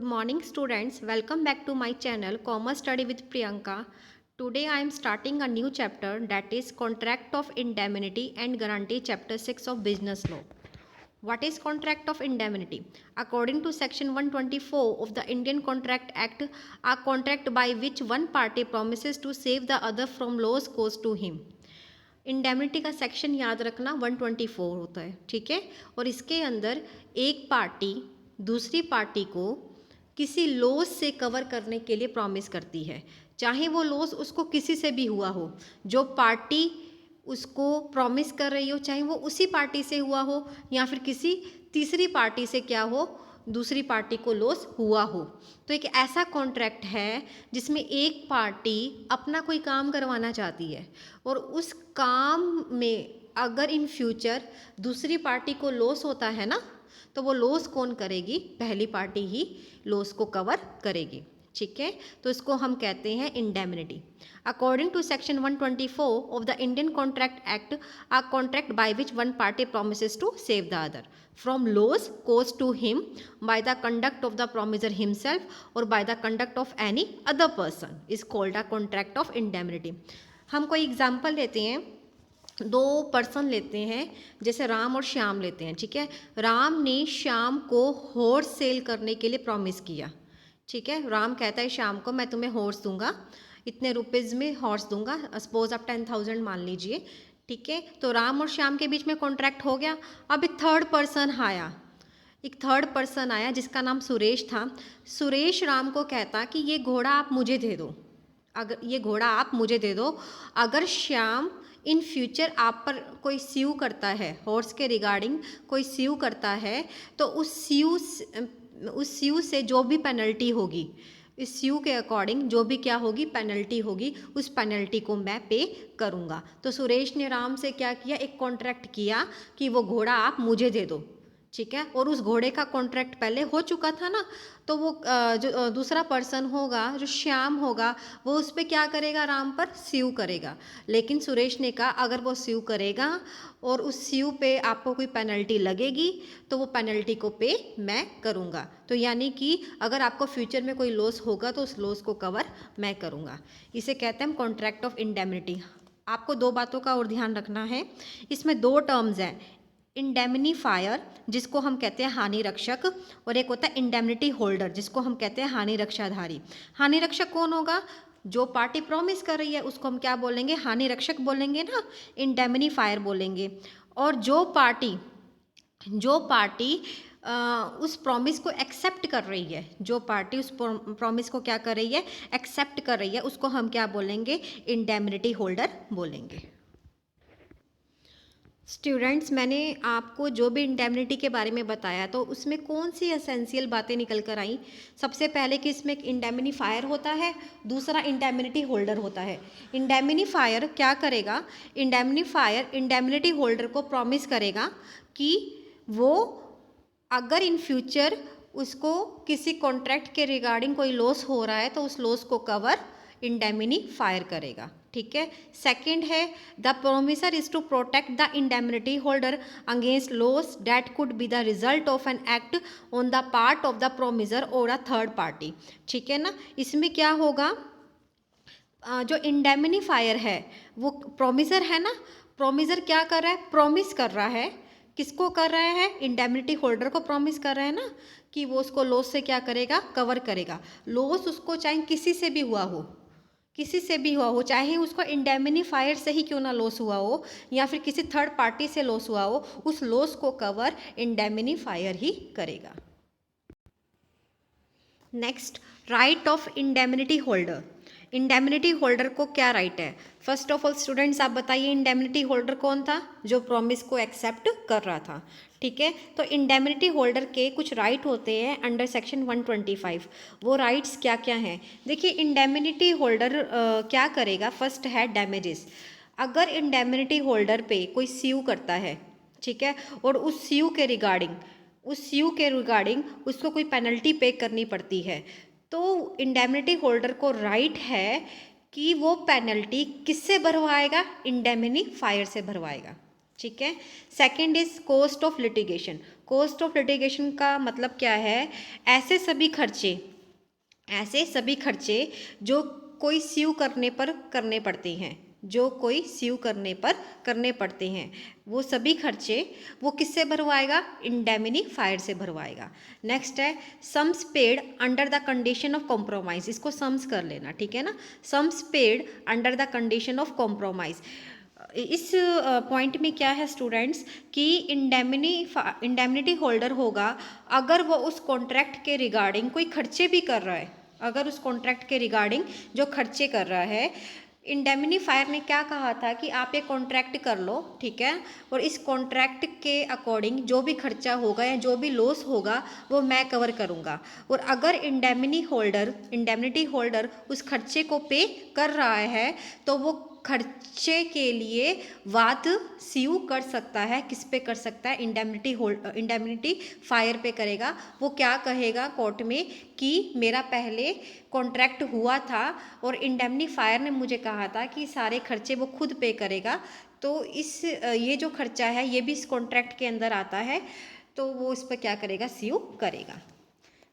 Good morning students, welcome back to my channel Commerce Study with Priyanka. Today I am starting a new chapter, that is Contract of Indemnity and Guarantee, chapter 6 of Business Law. What is Contract of Indemnity? According to section 124 of the Indian Contract Act, a contract by which one party promises to save the other from loss caused to him. Indemnity का section याद रखना 124 होता है, ठीक है। और इसके अंदर एक पार्टी दूसरी पार्टी को किसी लॉस से कवर करने के लिए प्रॉमिस करती है, चाहे वो लॉस उसको किसी से भी हुआ हो, जो पार्टी उसको प्रॉमिस कर रही हो, चाहे वो उसी पार्टी से हुआ हो या फिर किसी तीसरी पार्टी से क्या हो, दूसरी पार्टी को लॉस हुआ हो। तो एक ऐसा कॉन्ट्रैक्ट है जिसमें एक पार्टी अपना कोई काम करवाना चाहती है और उस काम में अगर इन फ्यूचर दूसरी पार्टी को लॉस होता है ना, तो वो लॉस कौन करेगी? पहली पार्टी ही लॉस को कवर करेगी, ठीक है। तो इसको हम कहते हैं indemnity. According to section 124 of the Indian contract act, a contract by which one party promises to save the other from loss caused to him by the conduct of the promiser himself और by the conduct of any other person is called a contract of indemnity. हम कोई example लेते हैं, दो person लेते हैं, जैसे राम और श्याम लेते हैं, ठीक है। राम ने श्याम को हॉर्स सेल करने के लिए प्रॉमिस किया, ठीक है। राम कहता है श्याम को, मैं तुम्हें हॉर्स दूंगा, इतने रुपीज़ में हॉर्स दूंगा, सपोज आप 10,000 मान लीजिए, ठीक है। तो राम और श्याम के बीच में कॉन्ट्रैक्ट हो गया। अब एक थर्ड पर्सन आया जिसका नाम सुरेश था। सुरेश राम को कहता कि ये घोड़ा आप मुझे दे दो, अगर श्याम इन फ्यूचर आप पर कोई स्यू करता है, हॉर्स के रिगार्डिंग कोई स्यू करता है, तो उस स्यू से जो भी पेनल्टी होगी, इस स्यू के अकॉर्डिंग जो भी क्या होगी पेनल्टी होगी, उस पेनल्टी को मैं पे करूँगा। तो सुरेश ने राम से क्या किया, एक कॉन्ट्रैक्ट किया कि वो घोड़ा आप मुझे दे दो, ठीक है। और उस घोड़े का कॉन्ट्रैक्ट पहले हो चुका था ना, तो वो जो दूसरा पर्सन होगा, जो श्याम होगा, वो उस पर क्या करेगा, राम पर स्यू करेगा। लेकिन सुरेश ने कहा अगर वो स्यू करेगा और उस स्यू पे आपको कोई पेनल्टी लगेगी तो वो पेनल्टी को पे मैं करूँगा। तो यानी कि अगर आपको फ्यूचर में कोई लॉस होगा तो उस लॉस को कवर मैं करूँगा। इसे कहते हैं कॉन्ट्रैक्ट ऑफ इंडेमनिटी। आपको दो बातों का और ध्यान रखना है, इसमें दो टर्म्स हैं, इंडेमनीफायर जिसको हम कहते हैं हानि रक्षक, और एक होता है इंडेमनिटी होल्डर जिसको हम कहते हैं हानि रक्षाधारी। हानि रक्षक कौन होगा? जो पार्टी प्रॉमिस कर रही है उसको हम क्या बोलेंगे, हानि रक्षक बोलेंगे ना, इंडेमनीफायर बोलेंगे। और जो पार्टी उस प्रॉमिस को एक्सेप्ट कर रही है, जो पार्टी उस प्रॉमिस को क्या कर रही है, एक्सेप्ट कर रही है, उसको हम क्या बोलेंगे, इंडेमनिटी होल्डर बोलेंगे। स्टूडेंट्स, मैंने आपको जो भी इंडेमनिटी के बारे में बताया तो उसमें कौन सी एसेंशियल बातें निकल कर आई? सबसे पहले कि इसमें एक इंडेमनीफायर होता है, दूसरा इंडेमनिटी होल्डर होता है। इंडेमनीफायर क्या करेगा, इंडेमनीफायर इंडेमनिटी होल्डर को प्रॉमिस करेगा कि वो अगर इन फ्यूचर उसको किसी कॉन्ट्रैक्ट के रिगार्डिंग कोई लॉस हो रहा है तो उस लॉस को कवर इंडेमनीफायर करेगा, ठीक है। सेकंड है, the promiser is to protect the indemnity holder against loss that could be the result of an act on the part of the promiser और अ थर्ड पार्टी, ठीक है ना। इसमें क्या होगा, जो इंडेमनीफायर है वो प्रोमिसर है ना, प्रोमिसर क्या कर रहा है, प्रॉमिस कर रहा है, किसको कर रहा है, इंडेमनिटी होल्डर को प्रॉमिस कर रहा है ना कि वो उसको लॉस से क्या करेगा, कवर करेगा। लॉस उसको चाहे किसी से भी हुआ हो, चाहे उसको इंडेमनीफायर से ही क्यों ना लॉस हुआ हो या फिर किसी थर्ड पार्टी से लॉस हुआ हो, उस लॉस को कवर इंडेमनीफायर ही करेगा। Next, right of indemnity holder. Indemnity holder को क्या राइट है? फर्स्ट ऑफ ऑल स्टूडेंट्स आप बताइए, इंडेमनिटी होल्डर कौन था? जो प्रॉमिस को एक्सेप्ट कर रहा था, ठीक है। तो इंडेमनिटी होल्डर के कुछ राइट होते हैं अंडर सेक्शन 125। वो राइट्स क्या क्या हैं? देखिए, इंडेमनिटी होल्डर क्या करेगा, फर्स्ट है डैमेजेस। अगर इंडेमनिटी होल्डर पे कोई स्यू करता है, ठीक है, और उस स्यू के रिगार्डिंग उसको कोई पेनल्टी पे करनी पड़ती है, तो इंडेमनिटी होल्डर को राइट है कि वो पेनल्टी किससे भरवाएगा, इंडेमनीफायर से भरवाएगा, ठीक है। Second is cost of litigation. Cost of litigation का मतलब क्या है? ऐसे सभी खर्चे जो कोई स्यू करने पर करने पड़ते हैं, वो सभी खर्चे वो किससे भरवाएगा? इंडेमनीफायर से भरवाएगा। नेक्स्ट है sums paid under the condition of compromise. इसको सम्स कर लेना, ठीक है ना। Sums paid under the condition of compromise. इस पॉइंट में क्या है स्टूडेंट्स कि इंडेमनिटी होल्डर होगा अगर वो उस कॉन्ट्रैक्ट के रिगार्डिंग कोई खर्चे भी कर रहा है, अगर उस कॉन्ट्रैक्ट के रिगार्डिंग जो खर्चे कर रहा है। इंडेमनीफायर ने क्या कहा था कि आप ये कॉन्ट्रैक्ट कर लो, ठीक है, और इस कॉन्ट्रैक्ट के अकॉर्डिंग जो भी खर्चा होगा या जो भी लॉस होगा वो मैं कवर करूँगा। और अगर इंडेमनिटी होल्डर उस खर्चे को पे कर रहा है तो वो खर्चे के लिए वाद स्यू कर सकता है। किस पे कर सकता है? इंडेमनिटी फायर पे करेगा। वो क्या कहेगा कोर्ट में कि मेरा पहले कॉन्ट्रैक्ट हुआ था और इंडेमनीफायर ने मुझे कहा था कि सारे खर्चे वो खुद पे करेगा, तो ये जो खर्चा है ये भी इस कॉन्ट्रैक्ट के अंदर आता है, तो वो इस पर क्या करेगा? स्यू करेगा।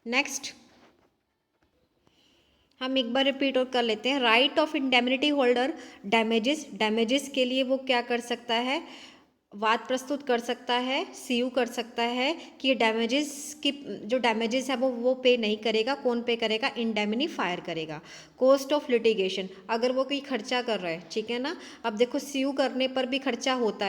नेक्स्ट हम एक बार रिपीट और कर लेते हैं। Right of indemnity holder damages के लिए वो क्या कर सकता है? वाद प्रस्तुत कर सकता है, सीयू कर सकता है कि जो डैमेजेस है वो पे नहीं करेगा। कौन पे करेगा? इंडेमनीफायर करेगा। कॉस्ट ऑफ लिटिगेशन, अगर वो कोई खर्चा कर रहा है, ठीक है ना। अब देखो सीयू करने पर भी खर्चा होता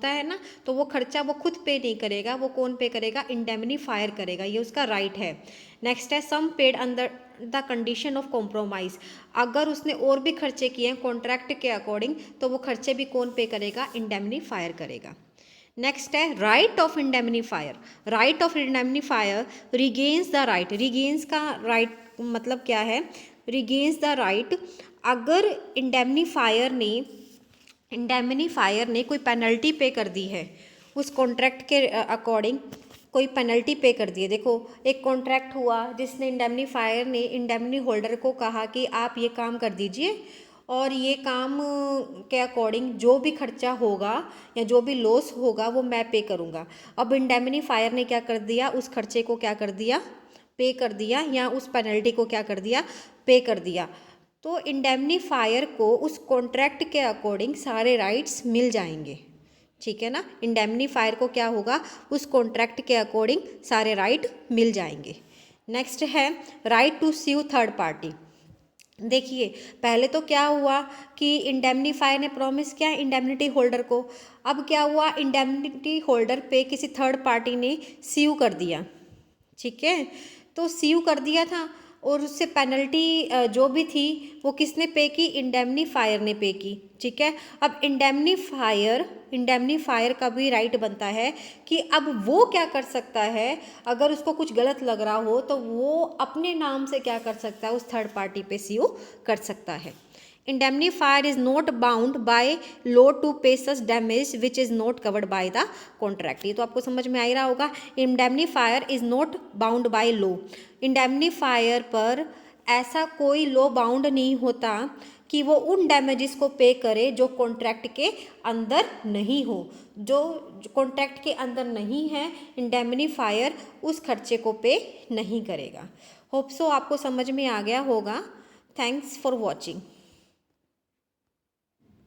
है ना, तो वो खर्चा वो खुद पे नहीं करेगा, वो कौन पे करेगा? इंडेमनीफायर करेगा, ये उसका राइट है। नेक्स्ट है sum paid under the condition of compromise. अगर उसने और भी खर्चे किए हैं कॉन्ट्रैक्ट के अकॉर्डिंग तो वो खर्चे भी कौन पे करेगा? इंडेमनीफायर करेगा। नेक्स्ट है right of indemnifier regains the right. Regains का राइट मतलब क्या है? रिगेन्स द राइट अगर इंडेमनीफायर ने कोई पेनल्टी पे कर दी है उस कॉन्ट्रैक्ट के अकॉर्डिंग, कोई पेनल्टी पे कर दी है। देखो एक कॉन्ट्रैक्ट हुआ जिसने इंडेमनीफायर ने इंडेमनी होल्डर को कहा कि आप ये काम कर दीजिए और ये काम के अकॉर्डिंग जो भी खर्चा होगा या जो भी लॉस होगा वो मैं पे करूँगा। अब इंडेमनीफायर ने क्या कर दिया? उस खर्चे को क्या कर दिया? पे कर दिया, या उस पेनल्टी को क्या कर दिया? पे कर दिया। तो इंडेमनीफायर को उस कॉन्ट्रैक्ट के अकॉर्डिंग सारे राइट्स मिल जाएंगे, ठीक है ना। इंडेमनीफायर को क्या होगा? उस कॉन्ट्रैक्ट के अकॉर्डिंग सारे राइट मिल जाएंगे। नेक्स्ट है right to sue third party. देखिए पहले तो क्या हुआ कि इंडेमनीफायर ने प्रॉमिस किया इंडेमनिटी होल्डर को। अब क्या हुआ? इंडेमनिटी होल्डर पे किसी थर्ड पार्टी ने स्यू कर दिया, ठीक है। तो स्यू कर दिया था और उससे पेनल्टी जो भी थी वो किसने पे की? इंडेमनीफायर ने पे की, ठीक है। अब इंडेमनीफायर का भी राइट बनता है कि अब वो क्या कर सकता है, अगर उसको कुछ गलत लग रहा हो तो वो अपने नाम से क्या कर सकता है? उस थर्ड पार्टी पे स्यू कर सकता है। Indemnifier is not bound by law to pay such damage which is not covered by the contract. ये तो आपको समझ में आ ही रहा होगा। Indemnifier is not bound by law. Indemnifier पर ऐसा कोई लॉ बाउंड नहीं होता कि वो उन डैमेजेस को पे करे जो कॉन्ट्रैक्ट के अंदर नहीं हो। जो कॉन्ट्रैक्ट के अंदर नहीं है इंडेमनीफायर उस खर्चे को पे नहीं करेगा। होप सो आपको समझ में आ गया होगा। Thanks for watching.